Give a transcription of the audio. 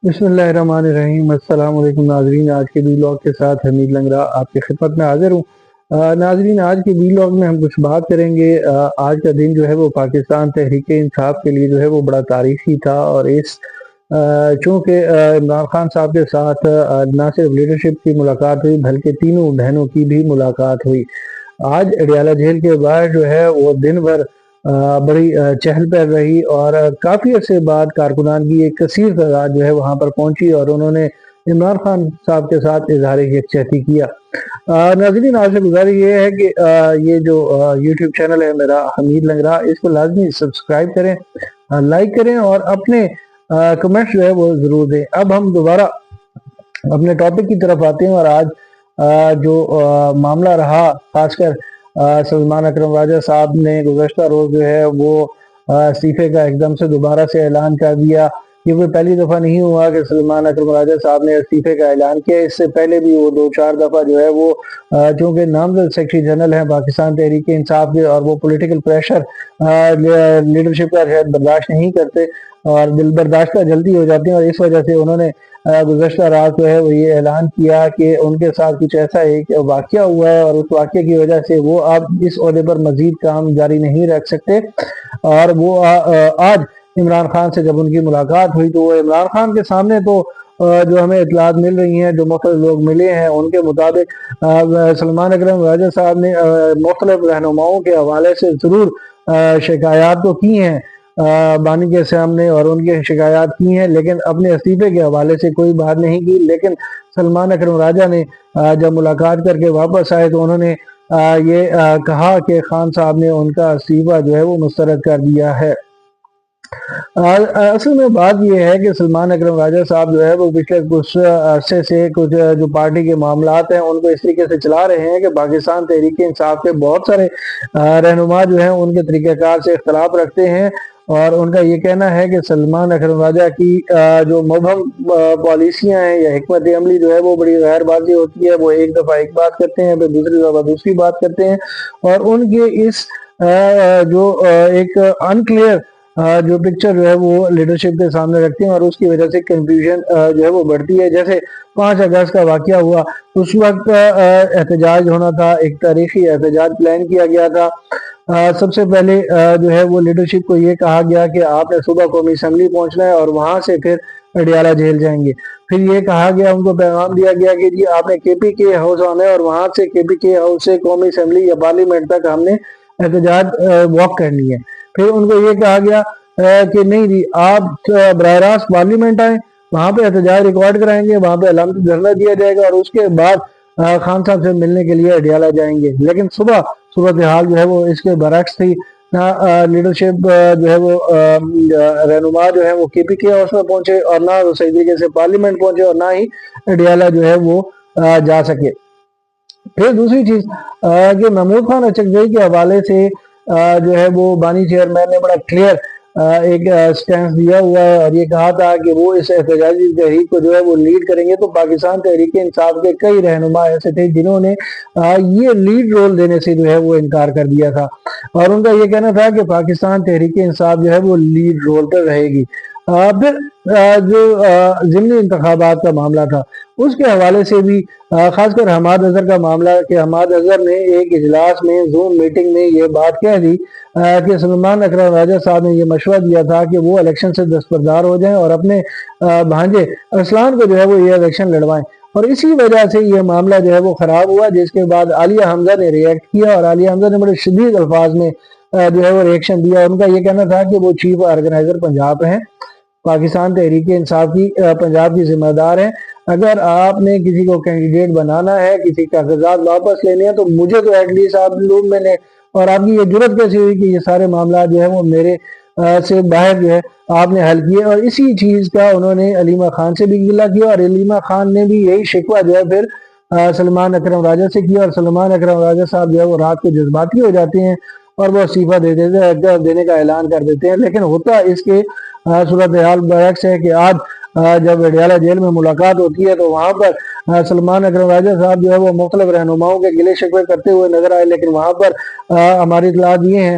بسم اللہ الرحمن الرحیم۔ السلام علیکم ناظرین، آج کے ویلاگ کے ساتھ حمید لنگرا آپ کی خدمت میں حاضر ہوں۔ ناظرین، آج کے ویلاگ میں ہم کچھ بات کریں گے۔ آج کا دن جو ہے وہ پاکستان تحریک انصاف کے لیے جو ہے وہ بڑا تاریخی تھا، اور چونکہ عمران خان صاحب کے ساتھ نہ صرف لیڈرشپ کی ملاقات ہوئی بلکہ تینوں بہنوں کی بھی ملاقات ہوئی۔ آج اڈیالہ جیل کے باہر جو ہے وہ دن بھر بڑی چہل پہل رہی، اور کافی عرصے بعد کارکنان کی ایک کثیر تعداد جو ہے وہاں پر پہنچی اور انہوں نے عمران خان صاحب کے ساتھ اظہار یکجہتی کیا۔ ناظرین، آپ سے گزارش یہ ہے کہ یہ جو یوٹیوب چینل ہے میرا حمید لنگرا، اس کو لازمی سبسکرائب کریں، لائک کریں اور اپنے کمنٹس جو ہے وہ ضرور دیں۔ اب ہم دوبارہ اپنے ٹاپک کی طرف آتے ہیں، اور آج جو معاملہ رہا، خاص کر سلمان اکرم راجہ صاحب نے گزشتہ روز جو ہے وہ استعفے کا ایک دم سے دوبارہ سے اعلان کر دیا۔ یہ کوئی پہلی دفعہ نہیں ہوا کہ سلمان اکرم راجہ صاحب نے استعفے کا اعلان کیا، اس سے پہلے بھی وہ 2-4 دفعہ جو ہے وہ چونکہ نامزد سیکرٹری جنرل ہیں پاکستان تحریک انصاف کے، اور وہ پولیٹیکل پریشر لیڈرشپ کا شاید برداشت نہیں کرتے اور دل برداشتہ جلدی ہو جاتے ہیں، اور اس وجہ سے انہوں نے گزشتہ رات جو ہے وہ یہ اعلان کیا کہ ان کے ساتھ کچھ ایسا ایک واقعہ ہوا ہے، اور اس واقعے کی وجہ سے وہ اب اس عہدے پر مزید کام جاری نہیں رکھ سکتے۔ اور وہ آج عمران خان سے جب ان کی ملاقات ہوئی تو وہ عمران خان کے سامنے تو جو ہمیں اطلاعات مل رہی ہیں، جو مختلف لوگ ملے ہیں، ان کے مطابق سلمان اکرم راجہ صاحب نے مختلف رہنماؤں کے حوالے سے ضرور شکایات تو کی ہیں بانی کے سامنے، اور ان کے شکایات کی ہیں، لیکن اپنے استعفے کے حوالے سے کوئی بات نہیں کی۔ لیکن سلمان اکرم راجہ نے جب ملاقات کر کے واپس آئے تو انہوں نے یہ کہا کہ خان صاحب نے ان کا استعفا جو ہے وہ مسترد کر دیا ہے۔ اصل میں بات یہ ہے کہ سلمان اکرم راجہ صاحب جو ہے وہ پچھلے کچھ عرصے سے کچھ جو پارٹی کے معاملات ہیں ان کو اس طریقے سے چلا رہے ہیں کہ پاکستان تحریک انصاف کے بہت سارے رہنما جو ہیں ان کے طریقہ کار سے اختلاف رکھتے ہیں، اور ان کا یہ کہنا ہے کہ سلمان اکرم راجہ کی جو مبہم پالیسیاں ہیں یا حکمت عملی جو ہے وہ بڑی غیر بازی ہوتی ہے۔ وہ ایک دفعہ ایک بات کرتے ہیں، پھر دوسری دفعہ دوسری بات کرتے ہیں، اور ان کے اس جو ایک انکلیئر جو پکچر جو ہے وہ لیڈرشپ کے سامنے رکھتے ہیں، اور اس کی وجہ سے کنفیوژن جو ہے وہ بڑھتی ہے۔ جیسے 5 اگست کا واقعہ ہوا، اس وقت احتجاج ہونا تھا، ایک تاریخی احتجاج پلان کیا گیا تھا۔ سب سے پہلے جو ہے وہ لیڈرشپ کو یہ کہا گیا کہ آپ نے صبح قومی اسمبلی پہنچنا ہے اور وہاں سے پھر اڈیالہ جیل جائیں گے۔ پھر یہ کہا گیا، ان کو پیغام دیا گیا کہ جی آپ نے کے پی کے ہاؤس آنا ہے، اور وہاں سے کے پی کے ہاؤس سے قومی اسمبلی یا پارلیمنٹ تک ہم نے احتجاج واک کرنی ہے۔ پھر ان کو یہ کہا گیا کہ نہیں جی آپ براہ راست پارلیمنٹ آئیں، وہاں پہ احتجاج ریکارڈ کرائیں گے، وہاں پہ علامتی دھرنا دیا جائے گا، اور اس کے بعد خان صاحب سے ملنے کے لیے اڈیالہ جائیں گے۔ لیکن صورتحال جو ہے وہ اس کے برعکس تھی، نہ لیڈرشپ جو ہے وہ رہنما جو ہے وہ کے پی کے ہاؤس میں پہنچے، اور نہ وہ صحیح طریقے سے پارلیمنٹ پہنچے، اور نہ ہی اڈیالہ جو ہے وہ جا سکے۔ پھر دوسری چیز کہ محمود خان اچکزئی کے حوالے سے جو ہے وہ بانی چیئرمین نے بڑا کلیئر ایک سٹینس دیا ہوا ہے، اور یہ کہا تھا کہ وہ اس احتجاجی تحریک کو جو ہے وہ لیڈ کریں گے۔ تو پاکستان تحریک انصاف کے کئی رہنما ایسے تھے جنہوں نے یہ لیڈ رول دینے سے جو ہے وہ انکار کر دیا تھا، اور ان کا یہ کہنا تھا کہ پاکستان تحریک انصاف جو ہے وہ لیڈ رول پر رہے گی۔ پھر جو ضمنی انتخابات کا معاملہ تھا اس کے حوالے سے بھی خاص کر حماد اظہر کا معاملہ، کہ حماد اظہر نے ایک اجلاس میں زوم میٹنگ میں یہ بات کہہ دی کہ سلمان اکرم راجہ صاحب نے یہ مشورہ دیا تھا کہ وہ الیکشن سے دستبردار ہو جائیں اور اپنے بھانجے ارسلان کو جو ہے وہ یہ الیکشن لڑوائیں، اور اسی وجہ سے یہ معاملہ جو ہے وہ خراب ہوا۔ جس کے بعد عالیہ حمزہ نے ریئیکٹ کیا، اور عالیہ حمزہ نے بڑے شدید الفاظ میں جو ہے وہ ریئیکشن دیا۔ ان کا یہ کہنا تھا کہ وہ چیف آرگنائزر پنجاب ہیں، پاکستان تحریک انصاف کی پنجاب کی ذمہ دار ہیں۔ اگر آپ نے کسی کو کینڈیڈیٹ بنانا ہے، کسی کاغذات واپس لینے ہیں، تو مجھے تو ایٹ لیسٹ آپ لوگ میں نے، اور آپ کی یہ جرت کیسی ہوئی کہ یہ سارے معاملات جو ہے وہ میرے سے باہر جو ہے آپ نے حل کیے۔ اور اسی چیز کا انہوں نے علیمہ خان سے بھی گلہ کیا، اور علیمہ خان نے بھی یہی شکوہ جو ہے پھر سلمان اکرم راجہ سے کیا، اور سلمان اکرم راجہ صاحب جو ہے وہ رات کو جذباتی ہو جاتے ہیں اور وہ استعفیٰ دینے کا اعلان کر دیتے ہیں۔ لیکن ہوتا اس کے صورتحال برعکس ہے کہ آج جب اڈیالہ جیل میں ملاقات ہوتی ہے تو وہاں پر سلمان اکرم راجہ صاحب جو ہے وہ مختلف رہنماؤں کے گلے شکوے کرتے ہوئے نظر آئے، لیکن وہاں پر ہماری اطلاعات یہ ہیں